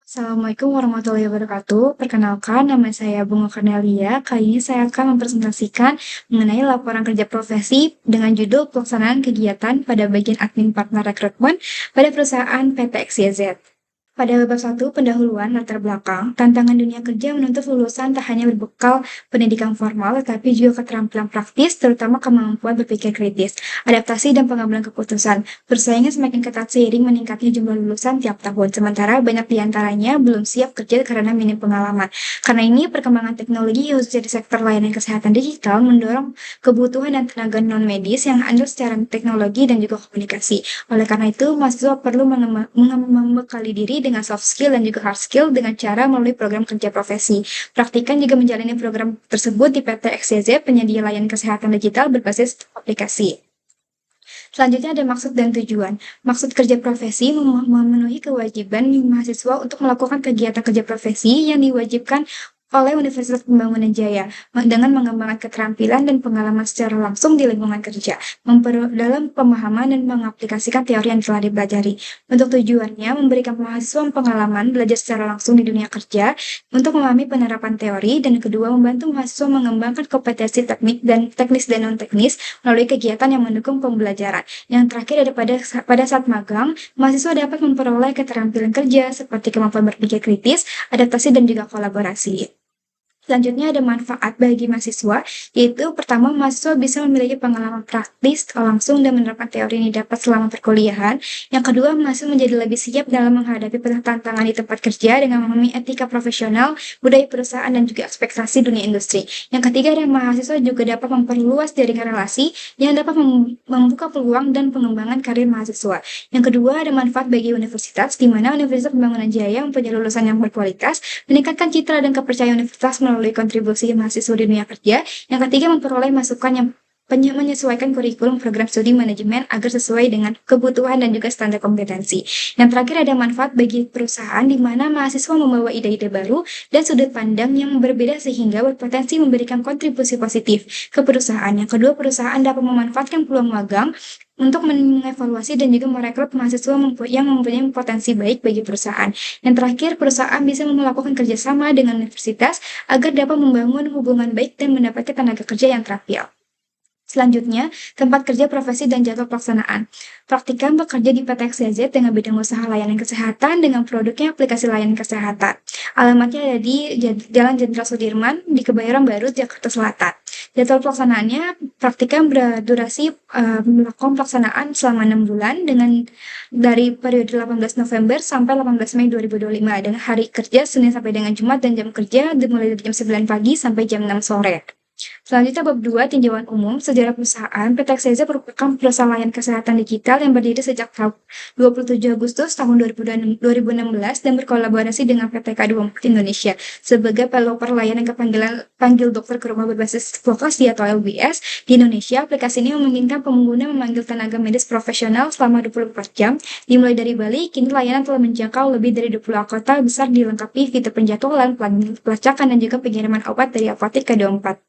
Assalamualaikum warahmatullahi wabarakatuh. Perkenalkan, nama saya Bunga Cornelia. Kali ini saya akan mempresentasikan mengenai laporan kerja profesi dengan judul pelaksanaan kegiatan pada bagian admin partner rekrutmen pada perusahaan PT XYZ. Pada bab 1 pendahuluan latar belakang, tantangan dunia kerja menuntut lulusan tak hanya berbekal pendidikan formal, tetapi juga keterampilan praktis, terutama kemampuan berpikir kritis, adaptasi dan pengambilan keputusan. Persaingan semakin ketat seiring meningkatnya jumlah lulusan tiap tahun, sementara banyak di antaranya belum siap kerja karena minim pengalaman. Karena ini, perkembangan teknologi khususnya di sektor layanan kesehatan digital mendorong kebutuhan dan tenaga non-medis yang andal secara teknologi dan juga komunikasi. Oleh karena itu, mahasiswa perlu membekali diri dengan soft skill dan juga hard skill dengan cara melalui program kerja profesi. Praktikan juga menjalani program tersebut di PT XYZ, penyedia layanan kesehatan digital berbasis aplikasi. Selanjutnya ada maksud dan tujuan. Maksud kerja profesi memenuhi kewajiban mahasiswa untuk melakukan kegiatan kerja profesi yang diwajibkan oleh Universitas Pembangunan Jaya dengan mengembangkan keterampilan dan pengalaman secara langsung di lingkungan kerja, memperdalam pemahaman dan mengaplikasikan teori yang telah dipelajari. Untuk tujuannya, memberikan mahasiswa pengalaman belajar secara langsung di dunia kerja untuk memahami penerapan teori, dan kedua, membantu mahasiswa mengembangkan kompetensi teknis dan non-teknis melalui kegiatan yang mendukung pembelajaran. Yang terakhir ada pada saat magang, mahasiswa dapat memperoleh keterampilan kerja seperti kemampuan berpikir kritis, adaptasi, dan juga kolaborasi. Selanjutnya ada manfaat bagi mahasiswa, yaitu pertama, mahasiswa bisa memiliki pengalaman praktis langsung dan menerapkan teori yang didapat selama perkuliahan. Yang kedua, mahasiswa menjadi lebih siap dalam menghadapi tantangan di tempat kerja dengan memahami etika profesional, budaya perusahaan, dan juga ekspektasi dunia industri. Yang ketiga, ada mahasiswa juga dapat memperluas jaringan relasi yang dapat membuka peluang dan pengembangan karir mahasiswa. Yang kedua, ada manfaat bagi universitas, di mana Universitas Pembangunan Jaya mempunyai lulusan yang berkualitas, meningkatkan citra dan kepercayaan universitas melalui kontribusi mahasiswa di dunia kerja. Yang ketiga, memperoleh masukan yang menyesuaikan kurikulum program studi manajemen agar sesuai dengan kebutuhan dan juga standar kompetensi. Yang terakhir ada manfaat bagi perusahaan, di mana mahasiswa membawa ide-ide baru dan sudut pandang yang berbeda sehingga berpotensi memberikan kontribusi positif ke perusahaan. Yang kedua, perusahaan dapat memanfaatkan peluang magang untuk mengevaluasi dan juga merekrut mahasiswa yang mempunyai potensi baik bagi perusahaan. Yang terakhir, perusahaan bisa melakukan kerjasama dengan universitas agar dapat membangun hubungan baik dan mendapatkan tenaga kerja yang terampil. Selanjutnya, tempat kerja profesi dan jadwal pelaksanaan. Praktikan bekerja di PT XYZ dengan bidang usaha layanan kesehatan dengan produknya aplikasi layanan kesehatan. Alamatnya ada di Jalan Jenderal Sudirman di Kebayoran Baru, Jakarta Selatan. Jadwal pelaksanaannya, praktikan berdurasi melakukan pelaksanaan selama 6 bulan dari periode 18 November sampai 18 Mei 2025 dengan hari kerja Senin sampai dengan Jumat dan jam kerja dimulai dari jam 9 pagi sampai jam 6 sore. Selanjutnya bab 2, tinjauan umum, sejarah perusahaan. PT XYZ merupakan perusahaan layanan kesehatan digital yang berdiri sejak 27 Agustus tahun 2016 dan berkolaborasi dengan PT K24 Indonesia sebagai pelopor layanan panggil dokter ke rumah berbasis lokasi atau LBS di Indonesia. Aplikasi ini memungkinkan pengguna memanggil tenaga medis profesional selama 24 jam. Dimulai dari Bali, kini layanan telah menjangkau lebih dari 20 kota besar dilengkapi fitur penjadwalan, pelacakan, dan juga pengiriman obat dari apotek K24.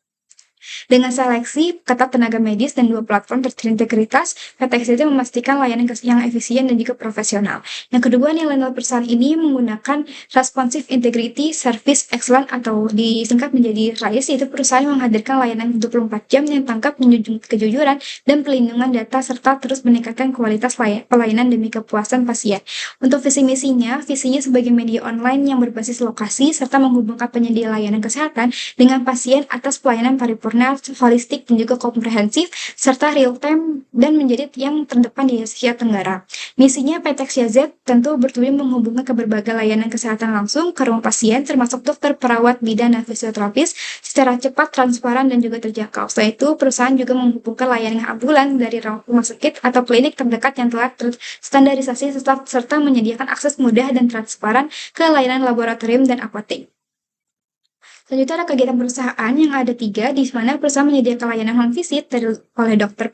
Dengan seleksi ketat tenaga medis dan 2 platform terintegritas, PT XYZ memastikan layanan yang efisien dan juga profesional. Yang kedua, nilai-nilai perusahaan ini menggunakan Responsive Integrity Service Excellence atau disingkat menjadi RISE, yaitu perusahaan yang menghadirkan layanan 24 jam yang tangkap, menjunjung kejujuran dan pelindungan data, serta terus meningkatkan kualitas pelayanan demi kepuasan pasien. Untuk visi misinya sebagai media online yang berbasis lokasi serta menghubungkan penyedia layanan kesehatan dengan pasien atas pelayanan paripurna, holistik, dan juga komprehensif, serta real time dan menjadi yang terdepan di Asia Tenggara. Misinya, PT XYZ tentu bertujuan menghubungkan ke berbagai layanan kesehatan langsung ke rumah pasien, termasuk dokter, perawat, bidan, dan fisioterapis secara cepat, transparan, dan juga terjangkau. Selain itu, perusahaan juga menghubungkan layanan ambulan dari rumah sakit atau klinik terdekat yang telah terstandarisasi serta menyediakan akses mudah dan transparan ke layanan laboratorium dan apotek. Selanjutnya ada kegiatan perusahaan yang ada 3, di mana perusahaan menyediakan layanan home visit oleh dokter,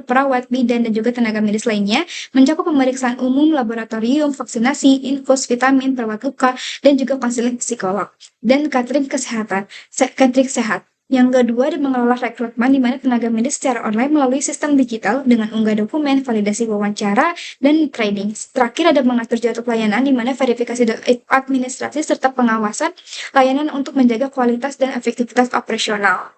perawat, bidan, dan juga tenaga medis lainnya, mencakup pemeriksaan umum, laboratorium, vaksinasi, infus, vitamin, perawat luka, dan juga konseling psikolog, dan catering sehat. Yang kedua, ada mengelola rekrutmen di mana tenaga medis secara online melalui sistem digital dengan unggah dokumen, validasi wawancara, dan training. Terakhir, ada mengatur jadwal pelayanan di mana verifikasi administrasi serta pengawasan layanan untuk menjaga kualitas dan efektivitas operasional.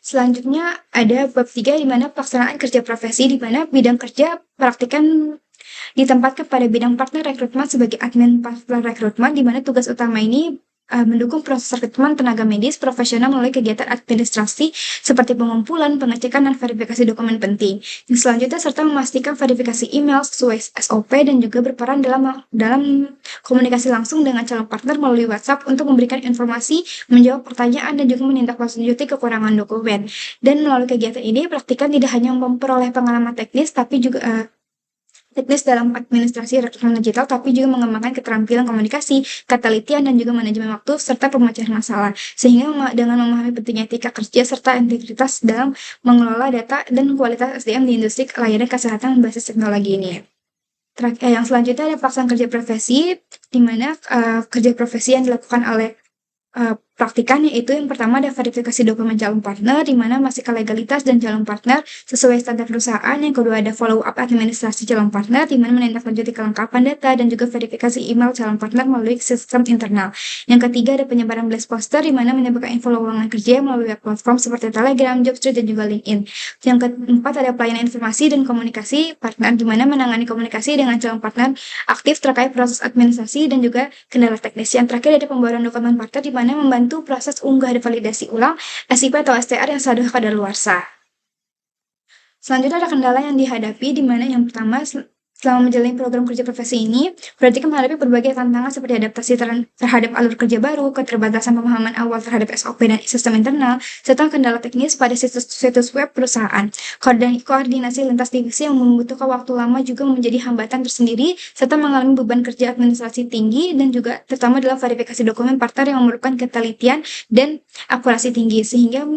Selanjutnya, ada bab 3 di mana pelaksanaan kerja profesi di mana bidang kerja praktikan ditempatkan pada bidang partner rekrutmen sebagai admin partner rekrutmen di mana tugas utama ini mendukung proses rekrutmen tenaga medis profesional melalui kegiatan administrasi seperti pengumpulan, pengecekan, dan verifikasi dokumen penting. Yang selanjutnya serta memastikan verifikasi email sesuai SOP dan juga berperan dalam komunikasi langsung dengan calon partner melalui WhatsApp untuk memberikan informasi, menjawab pertanyaan, dan juga menindaklanjuti kekurangan dokumen. Dan melalui kegiatan ini, praktikan tidak hanya memperoleh pengalaman teknis, tapi juga teknis dalam administrasi rekrutmen digital, tapi juga mengembangkan keterampilan komunikasi, ketelitian, dan juga manajemen waktu, serta pemecahan masalah. Sehingga dengan memahami pentingnya etika kerja serta integritas dalam mengelola data dan kualitas SDM di industri layanan kesehatan berbasis teknologi ini. Yang selanjutnya ada pelaksanaan kerja profesi, di mana kerja profesi yang dilakukan oleh praktikan, yaitu yang pertama ada verifikasi dokumen calon partner, di mana memastikan legalitas dan calon partner sesuai standar perusahaan. Yang kedua ada follow up administrasi calon partner, di mana menindaklanjuti kelengkapan data dan juga verifikasi email calon partner melalui sistem internal. Yang ketiga ada penyebaran blast poster, di mana menyebarkan info lowongan kerja melalui web platform seperti Telegram, Jobstreet, dan juga LinkedIn. Yang keempat ada pelayanan informasi dan komunikasi partner, di mana menangani komunikasi dengan calon partner aktif terkait proses administrasi dan juga kendala teknis. Yang terakhir ada pembaruan dokumen partner, di mana membantu proses unggah dan validasi ulang SIP atau STR yang sudah kadaluarsa. Selanjutnya ada kendala yang dihadapi, di mana yang pertama selama menjalani program kerja profesi ini, berarti menghadapi berbagai tantangan seperti adaptasi terhadap alur kerja baru, keterbatasan pemahaman awal terhadap SOP dan sistem internal, serta kendala teknis pada situs web perusahaan. Koordinasi lintas divisi yang membutuhkan waktu lama juga menjadi hambatan tersendiri, serta mengalami beban kerja administrasi tinggi, dan juga terutama dalam verifikasi dokumen partner yang memerlukan ketelitian dan akurasi tinggi, sehingga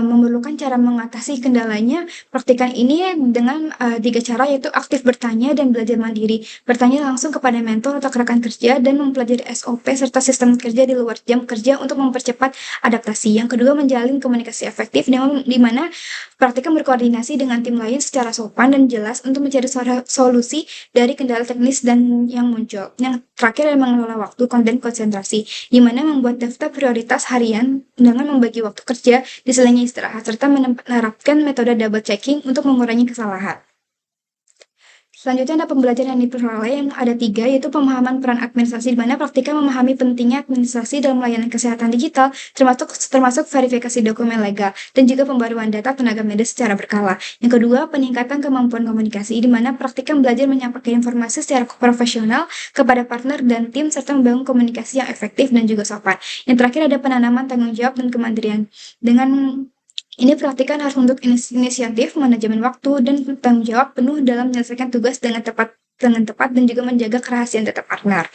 memerlukan cara mengatasi kendalanya. Praktikan ini dengan 3 cara, yaitu aktif bertanya dan belajar mandiri, bertanya langsung kepada mentor atau rekan kerja, dan mempelajari SOP serta sistem kerja di luar jam kerja untuk mempercepat adaptasi. Yang kedua, menjalin komunikasi efektif, di mana praktikan berkoordinasi dengan tim lain secara sopan dan jelas untuk mencari solusi dari kendala teknis dan yang muncul. Yang terakhir adalah mengelola waktu dan konsentrasi, di mana membuat daftar prioritas harian dengan membagi waktu kerja di selainnya istirahat, serta menerapkan metode double checking untuk mengurangi kesalahan. Selanjutnya ada pembelajaran yang diperoleh yang ada 3, yaitu pemahaman peran administrasi, di mana praktika memahami pentingnya administrasi dalam layanan kesehatan digital, termasuk verifikasi dokumen legal, dan juga pembaruan data tenaga medis secara berkala. Yang kedua, peningkatan kemampuan komunikasi, di mana praktika belajar menyampaikan informasi secara profesional kepada partner dan tim, serta membangun komunikasi yang efektif dan juga sopan. Yang terakhir ada penanaman tanggung jawab dan kemandirian. Dengan ini praktikan harus untuk inisiatif, manajemen waktu, dan tanggung jawab penuh dalam menyelesaikan tugas dengan tepat dan juga menjaga kerahasiaan data partner.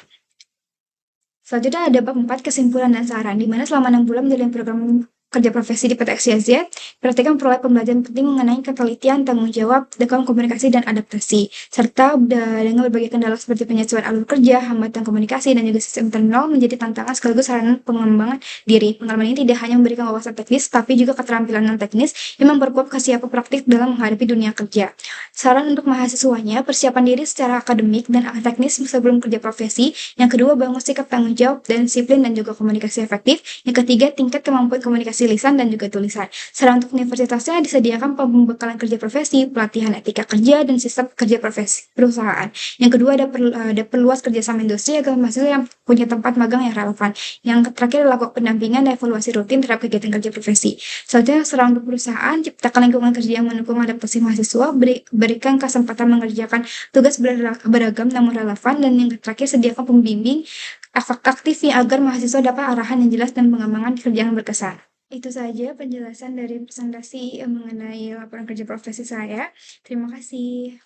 Selanjutnya ada bab 4 kesimpulan dan saran, di mana selama 6 bulan menjalani program kerja profesi di PT XYZ, praktikan memperoleh pembelajaran penting mengenai ketelitian, tanggung jawab, dalam komunikasi, dan adaptasi, serta dengan berbagai kendala seperti penyesuaian alur kerja, hambatan komunikasi, dan juga sistem internal menjadi tantangan sekaligus sarana pengembangan diri. Pengalaman ini tidak hanya memberikan wawasan teknis, tapi juga keterampilan non-teknis yang memperkuat kesiapan praktik dalam menghadapi dunia kerja. Saran untuk mahasiswanya, persiapan diri secara akademik dan teknis sebelum kerja profesi. Yang kedua, bangun sikap tanggung jawab dan disiplin dan juga komunikasi efektif. Yang ketiga, tingkat kemampuan komunikasi lisan dan juga tulisan. Saran untuk universitasnya disediakan pembekalan kerja profesi, pelatihan etika kerja, dan sistem kerja profesi perusahaan. Yang kedua, ada perluas kerjasama industri agar mahasiswa yang punya tempat magang yang relevan. Yang terakhir, lakukan pendampingan dan evaluasi rutin terhadap kegiatan kerja profesi. Selanjutnya, saran untuk perusahaan, ciptakan lingkungan kerja yang mendukung adaptasi mahasiswa, berikan kesempatan mengerjakan tugas beragam namun relevan, dan yang terakhir, sediakan pembimbing aktif agar mahasiswa dapat arahan yang jelas dan pengembangan kerjaan yang berkesan. Itu saja penjelasan dari presentasi mengenai laporan kerja profesi saya. Terima kasih.